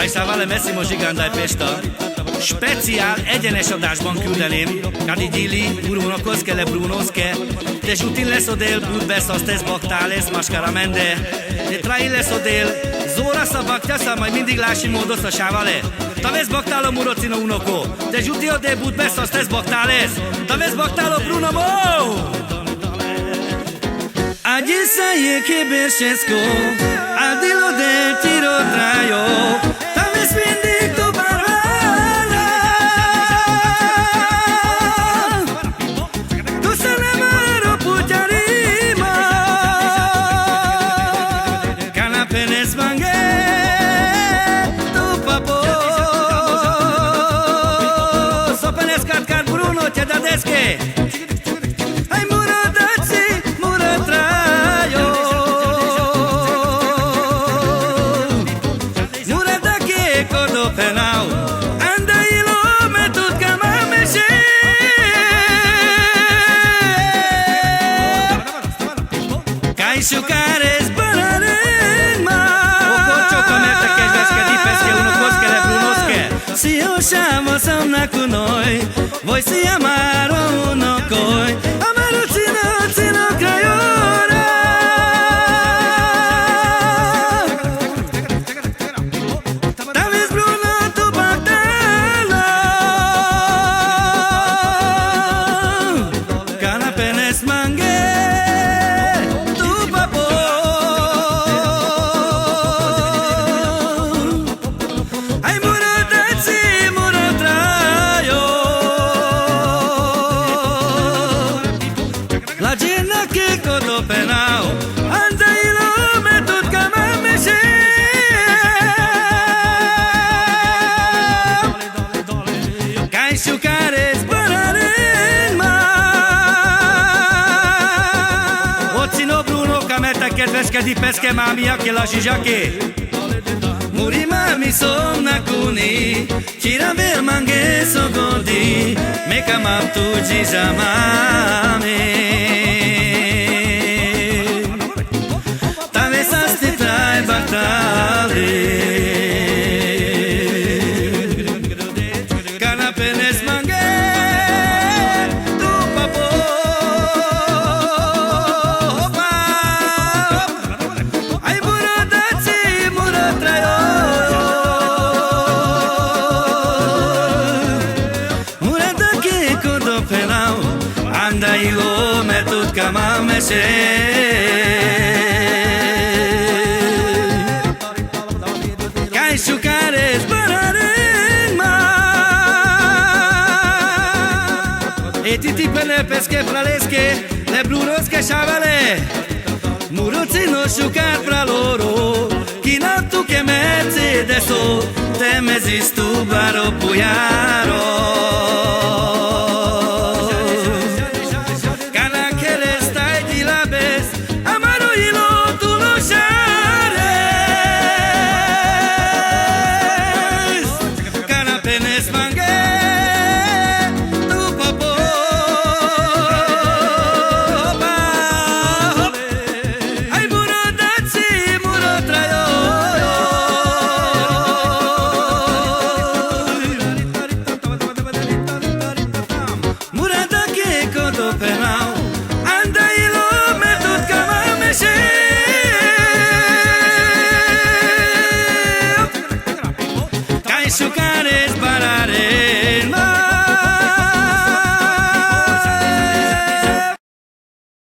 Kajszával Massimo Zsigandai Pesta, speciál egyenes adásban küldeném, Kadi Gyili, Brunokoszke, le Brunoszke, te Zsutin lesz odél, Budbesz, aztesz baktáles, Maskara Mende, te Trail lesz odél, Zóra szabak, tyasza, majd mindig lási módos a sávale. Tavesz baktálo Murocino unoko, te Zsuti odél, Budbesz, aztesz baktáles, tavesz baktálo Bruno Mo! A dzisiaj kibirszecko, a dilo del tiro trajo, tam jest mindig tu barwana. Tu se ne maro puťarima, kanapenes mange, tu papo, sopenes kat Bruno te dadeske. Penal, anda ilo me tut kama meshe. Kaj sukares banarema. Okocho kameta kezveske dipeske unokoske le brunoske. Si oshamo sam nakunoi, voi si amaro unokoi. Amaro cino krajora. Penal, anda ilo me tut kama meshe. Kaj sukares banarema. Ocino Bruno kameta kedveske dipeske mami akela zsizsake. Muri mami somna kuni, tira ver mange sogodi, meka maptu zsizsamame. Kanapenes mange, tu papo, hopa. Ai murodaci, murotrajo, muradaki kodo penal, anda ilo me tut kama meshe. Sukares banarema. E titi pele peske praleske, le brunoske shavale. Murocino sukar praloro, kinatu ke Mercedeso, te mezistu baro pujaro. Kana keres tai dilabes, amaro ilo tu lo share. Penes mange, tu papo, hopa, hop. Ai murodaci, murotrajo. Muradaki kodo penal, anda ilo me tut kama meshe. Kaj sukares banarema.